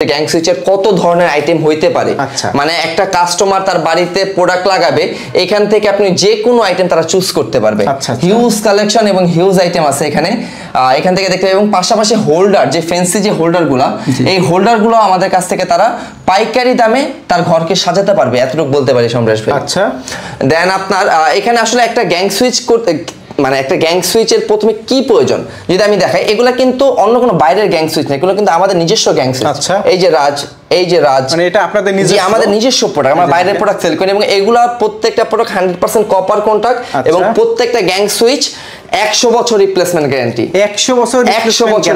Gang সুইচের কত ধরনের আইটেম হইতে পারে। মানে একটা কাস্টমার তার বাড়িতে প্রোডাক্ট লাগাবে, এখান থেকে আপনি যে কোনো আইটেম তারা চুজ করতে পারবে। হিউজ কালেকশন এবং হিউজ আইটেম আছে এখানে, এখান থেকে দেখতে, এবং পাশাপাশি হোল্ডার, যে ফ্যান্সি যে হোল্ডারগুলো, এই হোল্ডারগুলো আমাদের কাছ থেকে তারা পাইকারি দামে তার ঘরকে সাজাতে পারবে, এতটুকু বলতে পারি সমরেশ ভাই। আচ্ছা, দেন আপনার এখানে আসলে একটা গ্যাং সুইচ করতে, মানে একটা গ্যাং সুইচের প্রথমে কি প্রয়োজন যদি আমি দেখাই, এগুলা কিন্তু অন্য কোনো বাইরের গ্যাং সুইচ না, এগুলো কিন্তু আমাদের নিজস্ব গ্যাং সুইচ। এই যে রাজ, এই যে রাজ, মানে এটা আপনাদের নিজস্ব, আমাদের নিজস্ব প্রোডাক্ট, আমরা বাইরের প্রোডাক্ট সেল করি, এবং এগুলা প্রত্যেকটা প্রোডাক্ট 100% কপার কন্টাক্ট, এবং প্রত্যেকটা গ্যাং সুইচ 100 বছর রিপ্লেসমেন্ট গ্যারান্টি। 100 বছর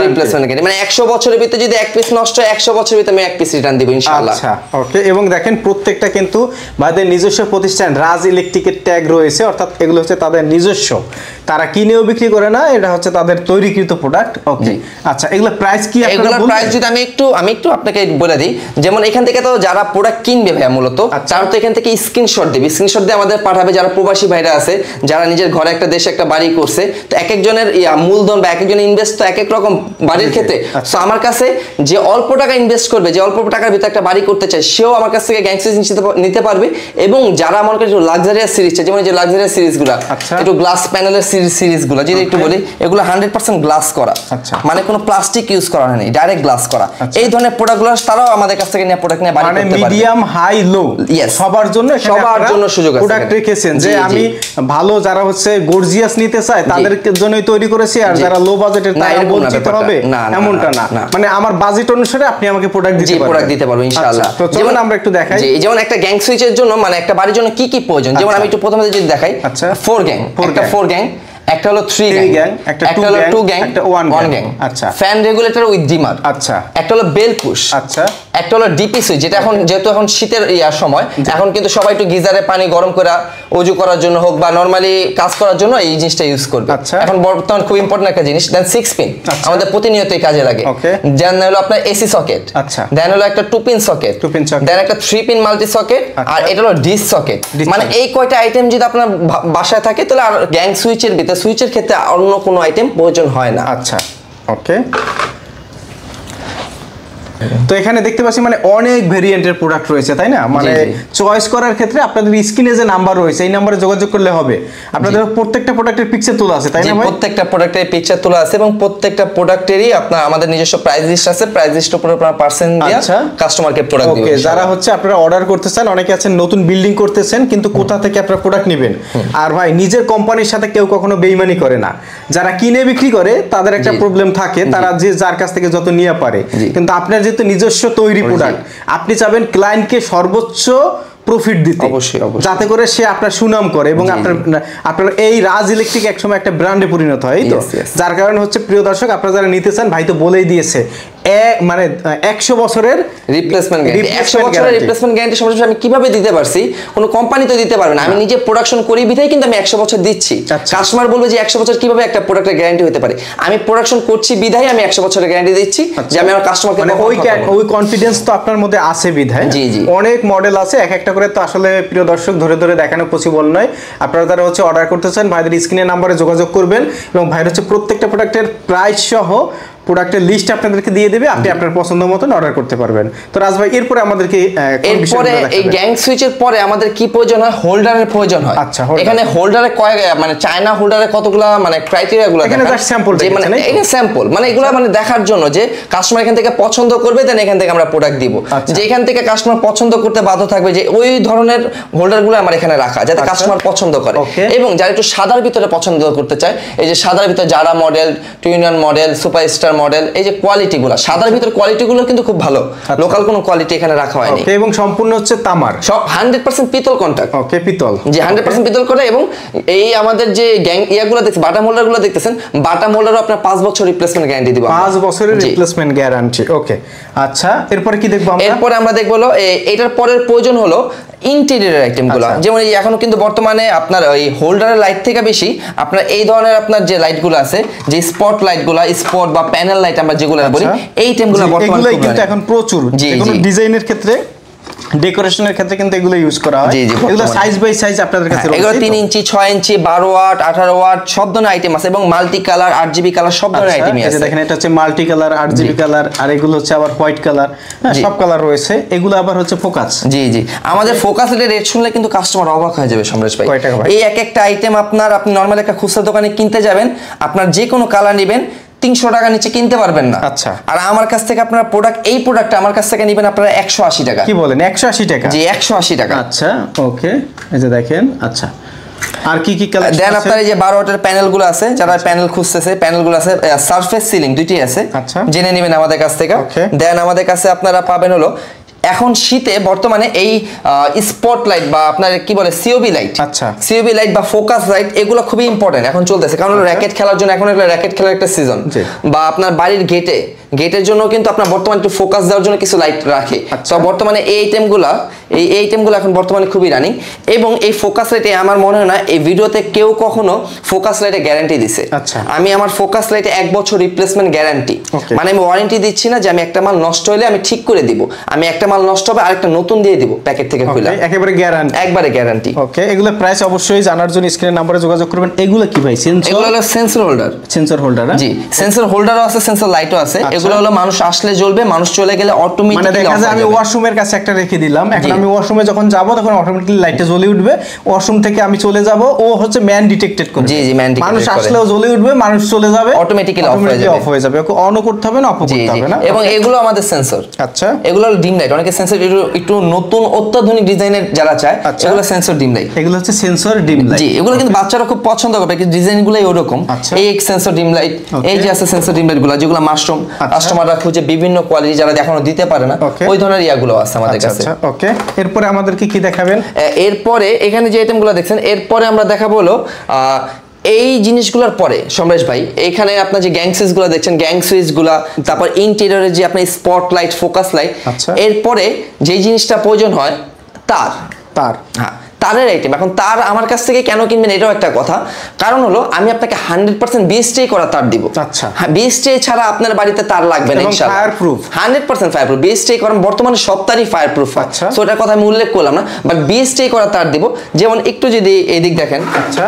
রিপ্লেসমেন্ট গ্যারান্টি, মানে 100 বছরের ভিতরে যদি এক পিস নষ্ট হয় 100 বছরের ভিতরে আমি এক পিস রিটার্ন দিব ইনশাআল্লাহ। আচ্ছা, ওকে। এবং দেখেন প্রত্যেকটা কিন্তু আমাদের নিজস্ব প্রতিষ্ঠান রাজ ইলেকট্রিকের ট্যাগ রয়েছে, অর্থাৎ এগুলো হচ্ছে তাদের নিজস্ব, তারা কিনেও বিক্রি করে না, এটা হচ্ছে তাদের তৈরিকৃত প্রোডাক্ট। ওকে, আচ্ছা, এগুলো প্রাইস কি? এগুলোর প্রাইস যদি আমি একটু আপনাকে বলে দিই, যেমন এখান থেকে তো যারা প্রোডাক্ট কিনবে ভাইয়া মূলত, তারা তো এখান থেকে স্ক্রিনশট দেবে, স্ক্রিনশট দিয়ে আমাদের পাঠাবে, যারা প্রবাসী ভাইরা আছে, যারা নিজের ঘরে একটা দেশে একটা বাড়ি করছে, তো এক একজনের মূলধন বা এক একজনের ইনভেস্ট তো এক এক রকম বাড়ির ক্ষেত্রে। তো আমার কাছে যে অল্প টাকা ইনভেস্ট করবে, যে অল্প টাকার ভিতরে একটা বাড়ি করতে চায়, সেও আমার কাছ থেকে গ্যাং সুইচ নিতে পারবে। এবং যারা আমার কাছে লাক্সারিয়াস সিরিজ, যেমন যে লাক্সারিয়াস সিরিজগুলো, একটু গ্লাস প্যানেলের সিরিজগুলো যদি একটু বলি, এগুলো 100% গ্লাস করা, মানে কোনো প্লাস্টিক ইউজ করা হয়নি, ডাইরেক্ট গ্লাস করা। এই ধরনের প্রোডাক্টগুলো তারাও আমাদের কাছ থেকে নিয়ে প্রোডাক্ট নিয়ে বাড়ি করতে পারবে। মিডিয়াম, হাই, লো সবার জন্য সুযোগ আছে। প্রোডাক্ট রেখেছেন যে আমি ভালো, যারা হচ্ছে গর্জিয়াস নিতে চায় তাদের জন্যই তৈরি করেছি, আর যারা লো বাজেটের তারা বঞ্চিত হবে এমনটা না, মানে আমার বাজেট অনুসারে আপনি আমাকে প্রোডাক্ট দিতে পারবেন ইনশাআল্লাহ। তো যেমন আমরা একটু দেখাই, যেমন একটা গ্যাং সুইচের জন্য, মানে একটা বাড়ির জন্য কি কি প্রয়োজন, যেমন আমি একটু প্রথমে যদি দেখাই, 4 গ্যাং, একটা 4 গ্যাং, একটা হলো 3 গ্যাং, একটা হলো 2 গ্যাং, একটা 1 গ্যাং। আচ্ছা, ফ্যান রেগুলেটর উইথ ডিমার। আচ্ছা, একটা হলো বেল পুশ। আচ্ছা, একটা হলো ডিপি সুইচ, যেটা এখন যেহেতু এখন শীতের সময়, এখন কিন্তু সবাই একটু গিজারে পানি গরম করে ওযু করার জন্য হোক বা নরমালি কাজ করার জন্য এই জিনিসটা ইউজ করবে। এখন বর্তমান খুব ইম্পর্টেন্ট একটা জিনিস। দেন 6 পিন আমাদের প্রতিনিয়তই কাজে লাগে। দেন হলো আপনার এসি সকেট। আচ্ছা, দেন হলো একটা 2 পিন সকেট, দেন একটা 3 পিন মাল্টি সকেট, আর এটা হলো ডিস সকেট। মানে এই কয়টা আইটেম যদি আপনার বাসায় থাকে, তাহলে আর গ্যাং সুইচের ভিতরে, সুইচের ক্ষেত্রে অন্য কোনো আইটেম প্রয়োজন হয় না। আচ্ছা, ওকে। তো এখানে দেখতে পাচ্ছি মানে অনেক ভেরিয়েন্টের প্রোডাক্ট রয়েছে, তাই না? মানে চয়েস করার ক্ষেত্রে আপনাদের স্ক্রিনে যে নাম্বার রয়েছে, এই নাম্বারে যোগাযোগ করলে হবে। আপনাদের প্রত্যেকটা প্রোডাক্টের পিকচার তোলা আছে, তাই না ভাই? প্রত্যেকটা প্রোডাক্টের পিকচার তোলা আছে, এবং প্রত্যেকটা প্রোডাক্টেরই আপনার আমাদের নিজস্ব প্রাইস লিস্ট আছে, প্রাইস লিস্টের উপর আপনারা পার্সেন্ট দিয়ে কাস্টমারকে প্রোডাক্ট দিবেন। ওকে, যারা হচ্ছে আপনারা অর্ডার করতে চান, অনেকে আছেন নতুন বিল্ডিং করতেছেন, কিন্তু কোথা থেকে আপনারা প্রোডাক্ট নেবেন? আর ভাই, নিজের কোম্পানির সাথে কেউ কখনো বেইমানি করে না। যারা কিনে বিক্রি করে তাদের একটা প্রবলেম থাকে, তারা যে যার কাছ থেকে যত নিয়ে পারে, কিন্তু আপনার যেহেতু নিজস্ব তৈরি প্রোডাক্ট, আপনি চাবেন ক্লায়েন্টকে সর্বোচ্চ প্রফিট দিতে, যাতে করে সে আপনার সুনাম করে, এবং আপনার এই রাজ ইলেকট্রিক একসময় একটা ব্র্যান্ডে পরিণত হয়। তো যার কারণে হচ্ছে, প্রিয় দর্শক, আপনারা যারা নিতে চান, ভাই তো বলেই দিয়েছে, মানে 100 বছরের রিপ্লেসমেন্ট গ্যারান্টি। 100 বছরের রিপ্লেসমেন্ট গ্যারান্টি সমস্যা আমি কিভাবে দিতে পারছি? কোনো কোম্পানি তো দিতে পারবে না, আমি নিজে প্রোডাকশন করি বিধায় কিন্তু আমি 100 বছর দিচ্ছি। কাস্টমার বলবে যে 100 বছর কিভাবে একটা প্রোডাক্টের গ্যারান্টি হতে পারে? আমি প্রোডাকশন করছি বিধায় আমি 100 বছরের গ্যারান্টি দিচ্ছি, যে আমি আমার কাস্টমারকে, ওই কনফিডেন্স তো আপনার মধ্যে আছে বিধায়। অনেক মডেল আছে, এক একটা করে তো আসলে প্রিয় দর্শক ধরে ধরে দেখানো পসিবল নয়। আপনারা যারা হচ্ছে অর্ডার করতে চান, ভাইদের স্ক্রিনের নাম্বারে যোগাযোগ করবেন, এবং ভাইরা হচ্ছে প্রত্যেকটা প্রোডাক্টের প্রাইস সহ প্রোডাক্টের লিস্ট আপনাদেরকে দিয়ে দেবে, আপনি আপনার পছন্দ মতন অর্ডার করতে পারবেন। তো রাজ ভাই, এরপরে আমাদেরকে এই গ্যাং সুইচের পরে আমাদের কি প্রয়োজন হয়? হোল্ডারের প্রয়োজন হয়। আচ্ছা, এখানে হোল্ডারে মানে চায়না হোল্ডারে কতগুলা মানে ক্রাইটেরিয়া গুলো, এখানে জাস্ট স্যাম্পল, মানে এটা স্যাম্পল, মানে এগুলো মানে দেখার জন্য যে কাস্টমার এখান থেকে পছন্দ করবে, দেন এখান থেকে আমরা প্রোডাক্ট দিব। যে এখান থেকে কাস্টমার পছন্দ করতে বাধ্য থাকবে যে ওই ধরনের হোল্ডারগুলো আমার এখানে রাখা, যাতে কাস্টমার পছন্দ করে। এবং যারা একটু সাদার ভিতরে পছন্দ করতে চায়, এই যে সাদার ভিতরে জারা মডেল, টুইনার মডেল, সুপারস্টার মডেল, এই যে কোয়ালিটিগুলো, সাদার ভিতর কোয়ালিটিগুলো কিন্তু খুব ভালো, লোকাল কোনো কোয়ালিটি এখানে রাখা হয়নি, এবং সম্পূর্ণ হচ্ছে তামার, সব 100% পিতল কন্টাক্ট। ওকে, পিতল, যে 100% পিতল করে। এবং এই আমাদের যে গ্যাং ইয়াগুলো দেখছেন, বাটাম হোল্ডারগুলো দেখতেছেন, বাটাম হোল্ডারও আপনার 5 বছর রিপ্লেসমেন্ট গ্যারান্টি দিব, 5 বছরের রিপ্লেসমেন্ট গ্যারান্টি। ওকে, আচ্ছা, এরপরে কি দেখবো আমরা? এরপরে আমরা দেখবো হলো এটার পরের প্রয়োজন হলো ইন্টেরিয়র আইটেমগুলো। যেমন এই এখনো কিন্তু বর্তমানে আপনার ওই হোল্ডারের লাইট থেকে বেশি আপনার এই ধরনের আপনার যে লাইটগুলো আছে, যে স্পট লাইটগুলো, স্পট বা প্যানেল লাইট আমরা যেগুলো বলি, এই আইটেমগুলো বর্তমানে কিন্তু এখন প্রচুর, যে কোনো ডিজাইনের ক্ষেত্রে ডেকোরেশনের ক্ষেত্রে কিন্তু এগুলো ইউজ করা হয়। জি জি, এগুলো সাইজ বাই সাইজ আপনাদের কাছে রয়েছে। এগুলো 3 ইঞ্চি 6 ইঞ্চি 12 ওয়াট 18 ওয়াট সব ধরনের আইটেম আছে এবং মাল্টি কালার 8GB কালার সব ধরনের আইটেমই আছে। দেখেন এটা হচ্ছে মাল্টি কালার 8GB কালার, আর এগুলো হচ্ছে আবার হোয়াইট কালার, সব কালার রয়েছে। এগুলো আবার হচ্ছে ফোকাস। জি জি, আমাদের ফোকাস লাইটের রেট শুনলে কিন্তু কাস্টমার অবাক হয়ে যাবে সমরেশ ভাই। এই এক একটা আইটেম আপনি নরমাল একটা খুচরা দোকানে কিনতে যাবেন, আপনার যে কোনো কালার নেবেন 300 টাকা নিচে কিনতে পারবেন না। আচ্ছা, আর আমার কাছ থেকে আপনারা এই প্রোডাক্টটা আমার কাছ থেকে নেবেন আপনারা 180 টাকা। কি বলেন 180 টাকা? জি 180 টাকা। আচ্ছা ওকে, এই যে দেখেন। আচ্ছা, আর কি কি কালার দেন আপনার এই যে 12 ওয়াটের প্যানেলগুলো আছে, যারা প্যানেল খুঁজতেছে প্যানেলগুলো আছে, সারফেস সিলিং দুইটি আছে, আচ্ছা জেনে নেবেন আমাদের কাছ থেকে। দেন আমাদের কাছে আপনারা পাবেন হলো এখন শীতে বর্তমানে এই স্পটলাইট বা আপনার কি বলে সিওবি লাইট, আচ্ছা সিওবি লাইট বা ফোকাস লাইট এগুলো খুবই ইম্পর্টেন্ট এখন চলতেছে, কারণ র্যাকেট খেলার জন্য এখন একটা র্যাকেট খেলার একটা সিজন, বা আপনার বাড়ির গেটের জন্য কিন্তু আপনার বর্তমানে একটু ফোকাস দেওয়ার জন্য কিছু লাইট রাখে। তো বর্তমানে এই আইটেমগুলো এখন বর্তমানে খুবই রানিং। এবং এই ফোকাস লাইটে আমার মনে হয় না এই ভিডিওতে কেউ কখনো ফোকাস লাইটে গ্যারান্টি দিছে। আমি আমার ফোকাস লাইটে 1 বছর রিপ্লেসমেন্ট গ্যারান্টি, মানে আমি ওয়ারেন্টি দিচ্ছি না যে আমি একটা মাল নষ্ট হলে আমি ঠিক করে দিব, আমি একটা মাল নষ্ট হবে আরেকটা নতুন দিয়ে দিব প্যাকেট থেকে খুলে, একেবারে গ্যারান্টি, একবারে গ্যারান্টি। ওকে, এগুলো প্রাইস অবশ্যই জানার জন্য স্ক্রিনের নম্বরে যোগাযোগ করবেন। এগুলো কি ভাই? এগুলো হলো সেন্সর হোল্ডার। Sensor holder? জি, সেন্সর হোল্ডারও আছে, সেন্সর লাইটও আছে। এগুলো হলো মানুষ আসলে জ্বলবে, মানুষ চলে গেলে অটোমেটিক্যালি, মানে দেখা যায় আমি ওয়াশরুমের কাছে একটা রেখে দিলাম, এখন আমি ওয়াশরুমে যখন যাব তখন অটোমেটিক্যালি লাইটটা জ্বলে উঠবে, ওয়াশরুম থেকে আমি চলে যাব, ও হচ্ছে ম্যান ডিটেক্টেড করে। জি জি, ম্যান ডিটেক্টেড করে, মানুষ আসলেও জ্বলে উঠবে, মানুষ চলে যাবে অটোমেটিক্যালি অফ হয়ে যাবে, ওকে অন করতে হবে না, অফ করতে হবে না। এবং এগুলো আমাদের সেন্সর। আচ্ছা, এগুলো হলো ডিম লাইট, অনেকে সেন্সর একটু নতুন অত্যাধুনিক ডিজাইনের যারা চায় এগুলো সেন্সর ডিম লাইট। এগুলো হচ্ছে সেন্সর ডিম লাইট। জি, এগুলো কিন্তু বাচ্চারা খুব পছন্দ করে, কিন্তু ডিজাইনগুলোই ওরকম। এই সেন্সর ডিম লাইট, এই যে আছে সেন্সর ডিম লাইটগুলো যেগুলো মাশরুম কাস্টমাররা খুঁজে বিভিন্ন কোয়ালিটি যারা এখনো দিতে পারে না, ওই ধরনের ইয়াগুলো আছে আমাদের কাছে। ওকে, এরপরে আমাদের কি দেখাবেন? এরপরে এখানে যে আইটেমগুলো দেখছেন, এরপরে আমরা দেখাবো হলো এই জিনিসগুলোর পরে সমরেশ ভাই এখানে আপনার যে গ্যাং সুইচগুলো দেখছেন, গ্যাং সুইচগুলো, তারপর ইন্টেরিয়রে যে আপনার স্পটলাইট, ফোকাস লাইট, এরপরে যে জিনিসটা প্রয়োজন হয় তার হ্যাঁ তারের আইটেম। এখন তার আমার কাছ থেকে কেন কিনবেন এটাও একটা কথা, কারণ হলো আমি আপনাকে 100% বিএসটিআই করা তার দিব। আচ্ছা, হ্যাঁ, বিএসটিআই ছাড়া আপনার বাড়িতে তার লাগবে না ইনশাআল্লাহ, ফায়ারপ্রুফ 100% ফায়ারপ্রুফ। বিএসটিআই করা বর্তমানে সব তারই ফায়ারপ্রুফ, আচ্ছা সো এটার কথা আমি উল্লেখ করলাম না, বাট বিএসটিআই করা তার দিব। যেমন একটু যদি এদিক দেখেন, আচ্ছা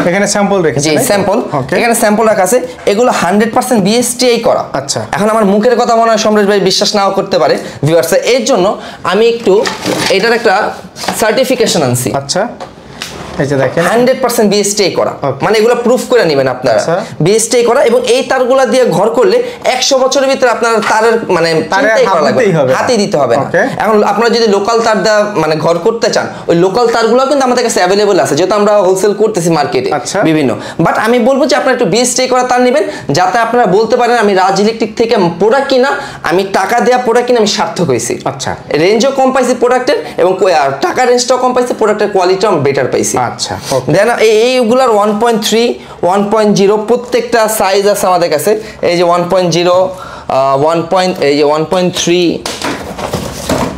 এখানে স্যাম্পল রেখেছি। জি, স্যাম্পল, এখানে স্যাম্পল রাখা আছে, এগুলো 100% বিএসটিআই করা। আচ্ছা, এখন আমার মুখের কথা মনে হয় সমরেশ ভাই বিশ্বাস নাও করতে পারে ভিউয়ার্স, এর জন্য আমি একটু এটার একটা সার্টিফিকেশন আনছি। আচ্ছা, এই যে দেখেন 100% বিএসটিআই করা, মানে এগুলো প্রুফ করে নেবেন আপনারা বিএসটিআই করা। এবং এই তারগুলা দিয়ে ঘর করলে 100 বছরের ভিতরে আপনার তারের মানে হাতে দিতে হবে না। এখন আপনারা যদি লোকাল তার দা মানে ঘর করতে চান, ওই লোকাল তারগুলো কিন্তু আমাদের কাছে অ্যাভেলেবল আছে, যেহেতু আমরা হোলসেল করতেছি মার্কেটে বিভিন্ন। বাট আমি বলবো যে আপনারা একটু বিএসটিআই করা তার নেবেন, যাতে আপনারা বলতে পারেন আমি রাজ ইলেকট্রিক থেকে প্রোডাক্ট কিনা, আমি টাকা দেওয়া প্রোডাক্ট কিনা আমি সার্থক হয়েছি। আচ্ছা, রেঞ্জও কম পাইছি প্রোডাক্টের, এবং টাকা রেঞ্জটাও কম পাইছি, প্রোডাক্টের কোয়ালিটিও আমি বেটার পাইছি। আচ্ছা, দেন এইগুলার 1.3 1.0 প্রত্যেকটা সাইজ আছে আমাদের কাছে। এই যে 1.0 এই যে 1.3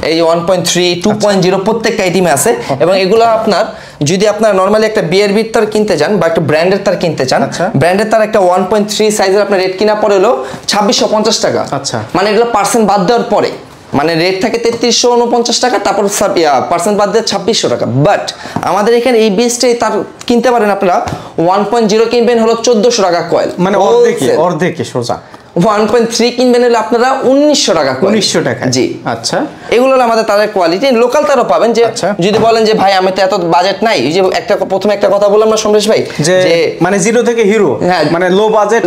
এই যে 1.3 2.0 প্রত্যেকটা আইটেমে আছে। এবং এগুলো আপনার যদি আপনার নরমালি একটা বিআরবির তার কিনতে চান বা একটা ব্র্যান্ডের তার কিনতে চান, ব্র্যান্ডের তার একটা 1.3 সাইজের আপনার রেট কিনা পড়ে হলো 2650 টাকা। আচ্ছা, মানে এগুলো পার্সেন্ট বাদ দেওয়ার পরে, মানে রেট থাকে 3349 টাকা, তারপর পার্সেন্ট বাদ দিয়ে 2600 টাকা। বাট আমাদের এখানে এই বেসটাই তার কিনতে পারেন আপনারা 1.0 কিনবেন হলো 1400 টাকা কয়েল, মানে অর্ধেকে সোজা। 1.3 কিনবেন হলে আপনারা 1900 টাকা। 1900 টাকা, জি। আচ্ছা, এগুলো হলো আমাদের তারের কোয়ালিটি। লোকাল তারও পাবেন, যে যদি বলেন যে ভাই আমি তো এত বাজেট নাই, এই যে প্রথমে একটা কথা বললাম না সমরেশ ভাই, যে মানে জিরো থেকে হিরো, মানে low budget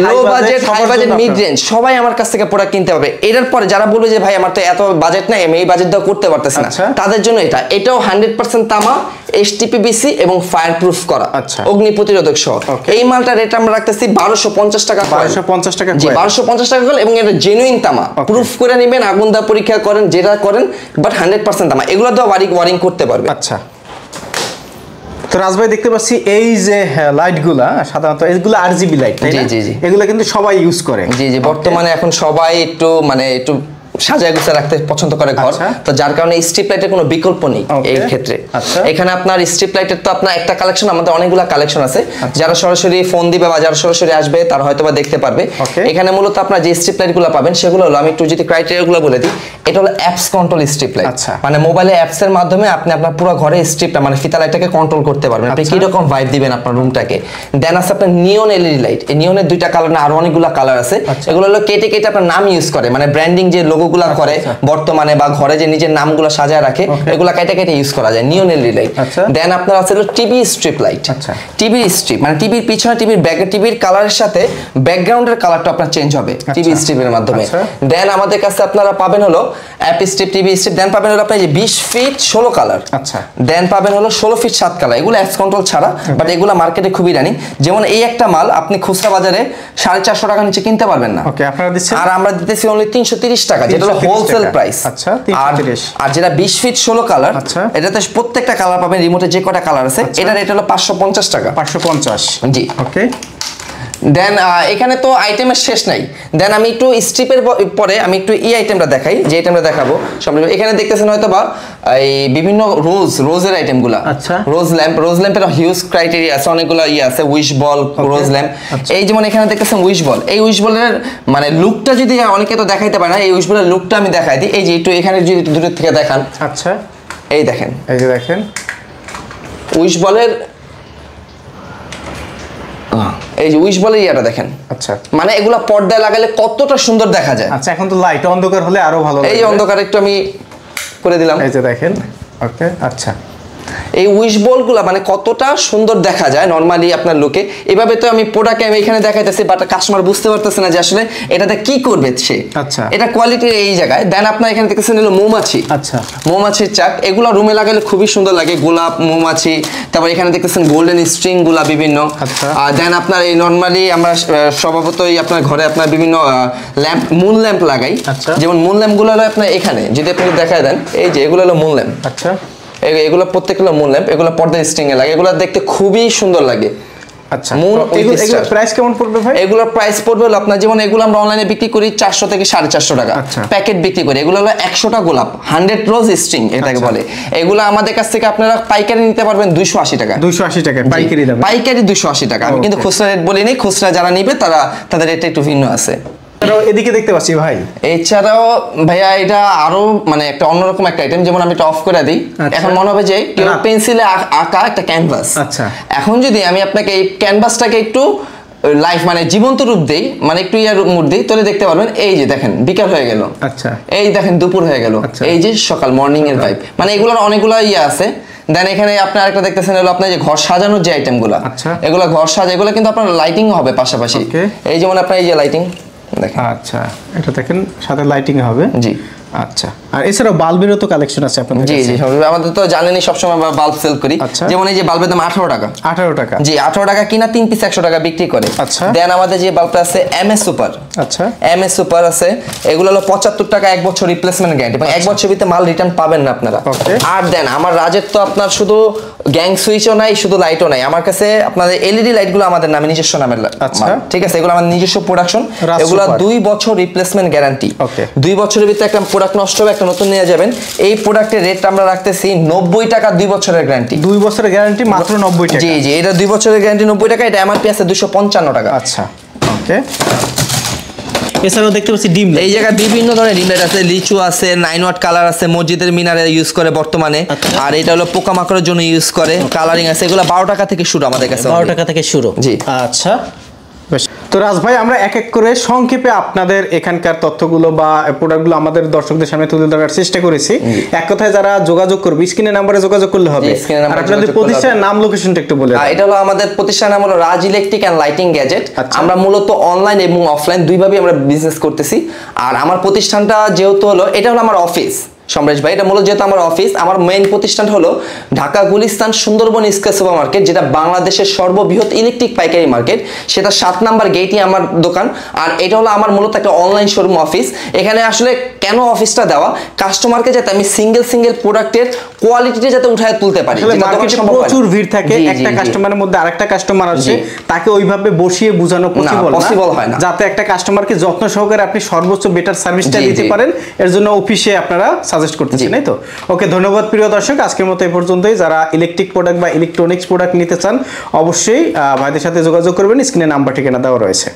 high budget mid range সবাই আমার কাছ থেকে প্রোডাক্ট কিনতে হবে। এটার পরে যারা বলবে যে ভাই আমার তো এত বাজেট নাই, আমি এই বাজেট দাও করতে পারতেছি না, তাদের জন্য এটাও 100% তামা, এসটিপিবিসি এবং ফায়ারপ্রুফ করা, অগ্নি প্রতিরোধক সহ। এই মালটা রেট আমরা রাখতেছি 1250 টাকা। 1250 টাকা, জি 1250 টাকা করে, এবং এটা জেনুইন তামা, প্রুফ করে নেবেন, আগুন দা পরীক্ষা করেন, যেটা করেন, বাট 100% তামা। এগুলো তো ওয়ারিং করতে পারবে। আচ্ছা, তো রাজ ভাই দেখতে পাচ্ছি এই যে লাইটগুলা সাধারণত এগুলো আরজিবি লাইট, জি জি জি, এগুলো কিন্তু সবাই ইউজ করে। জি জি, বর্তমানে এখন সবাই একটু মানে একটু সাজায় গুছিয়ে রাখতে পছন্দ করে ঘর, তো যার কারণে স্ট্রিপ লাইটের কোনো বিকল্প নেই এই ক্ষেত্রে। এখানে আপনার স্ট্রিপ লাইটের তো আপনার একটা কালেকশন, আমাদের অনেকগুলো কালেকশন আছে, যারা সরাসরি ফোন দিবে বা যারা সরাসরি আসবে তারা হয়তো বা দেখতে পারবে। এখানে মূলত আপনার যে স্ট্রিপ লাইট গুলো পাবেন সেগুলো হলো, আমি একটু যদি ক্রাইটেরিয়া গুলো বলে দিই, এটা হলো অ্যাপস কন্ট্রোল স্ট্রিপ লাইট, মানে মোবাইলে অ্যাপস এর মাধ্যমে আপনি আপনার পুরো ঘরে স্ট্রিপটা মানে ফিতা লাইটটাকে কন্ট্রোল করতে পারবেন, আপনি কি রকম ভাইব দিবেন আপনার রুমটাকে। দেন আছে আপনার নিয়ন এলইডি লাইট, এই নিয়নের দুইটা কালার না আরো অনেকগুলো কালার আছে, এগুলো হলো কেটে কেটে আপনার নাম ইউজ করে, মানে ব্র্যান্ডিং যে লোগোগুলো করে বর্তমানে বা ঘরে যে নিজের নামগুলো সাজায় রাখে এগুলো কেটে কেটে ইউজ করা যায়, নিয়ন এলইডি লাইট। দেন আপনার আছে হলো TV strip light, TV strip মানে টিভির পিছনে টিভির কালারের সাথে ব্যাকগ্রাউন্ডের কালারটা আপনার চেঞ্জ হবে টিভি স্ট্রিপের মাধ্যমে। দেন আমাদের কাছে আপনারা পাবেন হলো অ্যাপ স্ট্রিপ, টিভি স্ট্রিপ, দেন পাবেন হলো আপনার যে 20 ফিট 16 কালার, দেন পাবেন হলো 16 ফিট 7 কালার, এগুলো অ্যাপস কন্ট্রোল ছাড়া, বাট এগুলো মার্কেটে খুবই রানিং। যেমন এই একটা মাল আপনি খুচরা বাজারে 450 টাকা নিচে কিনতে পারবেন না, আপনারা দিচ্ছেন, আর আমরা দিতেছি অনলি 330 টাকা, যেটা হলো হোলসেল প্রাইস। আর যেটা 20 ফিট 16 কালার, এটাতে প্রত্যেকটা কালার পাবেন, রিমোটে যে কটা কালার আছে, এটা রেট হলো 550 টাকা। 550, জি। ওকে, দেন এখানে তো আইটেমের শেষ নাই। দেন আমি একটু স্ট্রিপের পরে আমি একটু এই আইটেমটা দেখাই, যে আইটেমটা দেখাবো সম্পূর্ণ। এখানে দেখতেছেন হয়তো বা এই বিভিন্ন রোজের আইটেমগুলো, রোজ ল্যাম্পের হিউজ ক্রাইটেরিয়া আছে, অনেকগুলো আছে, উইশ বল, রোজ ল্যাম্প। এই যেমন এখানে দেখতেছেন উইশ বল, এই উইশ বলের মানে লুকটা যদি অনেকে তো দেখাইতে পারে না, এই উইশ বলের লুকটা আমি দেখাই দিই। এই যে একটু এখানে যদি দূর থেকে দেখান, আচ্ছা এই দেখেন, এই যে দেখেন উইশ বলের, এই যে উইশ বলের ইয়াটা দেখেন, আচ্ছা মানে এগুলা পর্দায় লাগালে কতটা সুন্দর দেখা যায়। আচ্ছা এখন তো লাইট অন্ধকার হলে আরো ভালো লাগে, এই অন্ধকার একটু আমি করে দিলাম, এই যে দেখেন। ওকে, আচ্ছা এই উইশ বলগুলা মানে কতটা সুন্দর দেখা যায় নরমালি আপনার লোকে। এভাবে তো আমি প্রোডাক্টে আমি এখানে দেখাইতেছি, বাট কাস্টমার বুঝতে পারতেছে না যে আসলে এটাতে কি করবে সে। আচ্ছা, এটা কোয়ালিটির এই জায়গায়। দেন আপনার এখানে দেখতেছেন হলো মৌমাছি, আচ্ছা মৌমাছির চাক, এগুলো রুমে লাগালে খুবই সুন্দর লাগে, গোলাপ মৌমাছি। তারপর এখানে দেখতেছেন গোল্ডেন স্ট্রিং গুলা বিভিন্ন। আর দেন আপনার এই নরমালি আমরা স্বভাবতই আপনার ঘরে আপনার বিভিন্ন ল্যাম্প, মুন ল্যাম্প লাগাই, যেমন মুন ল্যাম্প গুলো হলো আপনার এখানে যদি আপনি দেখায় দেন, এই যে এগুলো হলো মুন ল্যাম্প। আচ্ছা, এগুলো প্রত্যেকগুলো মুন ল্যাম্প, এগুলো পর্দা স্ট্রিং এ লাগে, এগুলো দেখতে খুবই সুন্দর লাগে। আচ্ছা, এগুলোর প্রাইস কেমন পড়বে ভাই? এগুলোর প্রাইস পড়বে হলো আপনার, যেমন এগুলো আমরা অনলাইনে বিক্রি করি 400 থেকে 450 টাকা প্যাকেট বিক্রি করি। এগুলো হলো 100টা গোলাপ, 100 রোজ স্ট্রিং এটাকে বলে। এগুলো আমাদের কাছ থেকে আপনারা পাইকারি নিতে পারবেন 280 টাকা। 280 টাকা পাইকারি দাম, পাইকারি 280 টাকা। আমি কিন্তু খুচরা রেট বলিনি, খুচরা যারা নিবে তাদের রেটটা একটু ভিন্ন আছে। এদিকে দেখতে পাচ্ছি ভাই, এছাড়াও ভাইয়া এটা আরো মানে একটা অন্যরকম একটা আইটেম, যেমন আমি এটা অফ করে দিই, এখন মনে হবে যে কেউ পেন্সিলে আঁকা একটা ক্যানভাস। আচ্ছা, এখন যদি আমি আপনাকে এই ক্যানভাসটাকে একটু লাইফ মানে জীবন্ত রূপ দেই, মানে একটু ইয়ার মুড দিই, তাহলে দেখতে পারবেন এই যে দেখেন বিকাল হয়ে গেল, আচ্ছা এই দেখেন দুপুর হয়ে গেল, এই যে সকাল, মর্নিং এর ভাইব, মানে এগুলোর অনেকগুলো ইয়ে আছে। দেন এখানে আপনি আরেকটা দেখতেছেন হলো আপনার যে ঘর সাজানোর যে আইটেমগুলো, এগুলো ঘর সাজা, এগুলো কিন্তু আপনার লাইটিং হবে পাশাপাশি। এই যেমন আপনার এই যে লাইটিং দেখেন, আচ্ছা এটা দেখেন সাথে লাইটিং হবে, জি আচ্ছা। আর এছাড়াও বাল্বেরও তো কালেকশন আছে আপনাদের কাছে? জি জি, আমাদের তো জানেনই সবসময় বাল্ব সেল করি। যেমন এই যে বাল্বের দাম 18 টাকা। 18 টাকা, জি 18 টাকা কিনা, 3 পিস 100 টাকা বিক্রি করে। আচ্ছা, দেন আমাদের যে বাল্বটা আছে এমএস সুপার, আচ্ছা এমএস সুপার আছে, এগুলো হলো 75 টাকা 1 বছর রিপ্লেসমেন্ট গ্যারান্টি, এবং 1 বছর ভিতরে মাল রিটার্ন পাবেন না আপনারা। আর দেন আমার রাজের তো আপনার শুধু গ্যাং সুইচও নাই, শুধু লাইটও নাই, আমার কাছে আপনাদের এলইডি লাইটগুলো আমাদের নামে, নিজস্ব নামের, ঠিক আছে, এগুলো আমাদের নিজস্ব প্রোডাকশন, এগুলো 2 বছর রিপ্লেসমেন্ট গ্যারান্টি। 2 বছরের ভিতরে একটা প্রোডাক্ট নষ্ট হবে, একটা নতুন নিয়ে যাবেন। এই প্রোডাক্টের রেট আমরা রাখতেছি 90 টাকা, 2 বছরের গ্যারান্টি। 2 বছরের গ্যারান্টি মাত্র 90 টাকা? জি জি, এটা 2 বছরের গ্যারান্টি 90 টাকা, এটা এমআরপি আছে 255 টাকা। আচ্ছা ওকে। এছাড়াও দেখতে পাচ্ছি ডিম লাইট, এই জায়গায় বিভিন্ন ধরনের ডিম লাইট আছে, লিচু আছে, 9 ওয়াট কালার আছে, মসজিদের মিনারে ইউজ করে বর্তমানে। আর এটা হলো পোকামাকড়ের জন্য ইউজ করে, কালারিং আছে, এগুলো 12 টাকা থেকে শুরু আমাদের কাছে। 12 টাকা থেকে শুরু, জি আচ্ছা। তো রাজ ভাই, আমরা এক এক করে সংক্ষেপে আপনাদের এখানকার তথ্যগুলো বা প্রোডাক্টগুলো আমাদের দর্শকদের সামনে তুলে ধরার চেষ্টা করেছি। এক কথায় যারা যোগাযোগ করবে স্ক্রিনের নাম্বারে যোগাযোগ করলে হবে। আর আপনাদের প্রতিষ্ঠানের নাম, লোকেশনটা একটু বলে। এটা হলো আমাদের প্রতিষ্ঠানের নাম হলো রাজ ইলেকট্রিক এন্ড লাইটিং গ্যাজেট। আমরা মূলত অনলাইন এবং অফলাইন দুইভাবেই আমরা বিজনেস করতেছি। আর আমার প্রতিষ্ঠানটা যেহেতু হলো, এটা হলো আমার অফিস, সমরেশ ভাই, এটা মূলত যেহেতু আমার অফিস, আমার মেইন প্রতিষ্ঠান হলো Dhaka Gulistan Sundarban square super market, যেটা বাংলাদেশের সর্ববৃহৎ ইলেকট্রিক পাইকারি মার্কেট, সেটা 7 নাম্বার গেটই আমার দোকান। আর এটা হলো আমার মূলত একটা অনলাইন শোরুম অফিস। এখানে আসলে কেন অফিসটা দেওয়া, কাস্টমারকে যাতে আমি সিঙ্গেল পপ্রোডাক্টের কোয়ালিটিটা যাতে উঠায় তুলতে পারি। মার্কেটে প্রচুর ভিড় থাকে, একটা কাস্টমারের মধ্যে আরেকটা কাস্টমার আছে, তাকে ওইভাবে বসিয়ে বোঝানো পসিবল হয় না, যাতে একটা কাস্টমারকে যত্ন সহকারে আপনি সর্বোচ্চ বেটার সার্ভিসটা দিতে পারেন। এর জন্য অফিসে আপনারা সাজেস্ট করতেছেন, তাই তো? ওকে, ধন্যবাদ প্রিয় দর্শক, আজকের মতো এই পর্যন্তই। যারা ইলেকট্রিক প্রোডাক্ট বা ইলেকট্রনিক্স প্রোডাক্ট নিতে চান অবশ্যই ভাইদের সাথে যোগাযোগ করবেন, স্ক্রিনে নাম্বার ঠিকানা দেওয়া রয়েছে।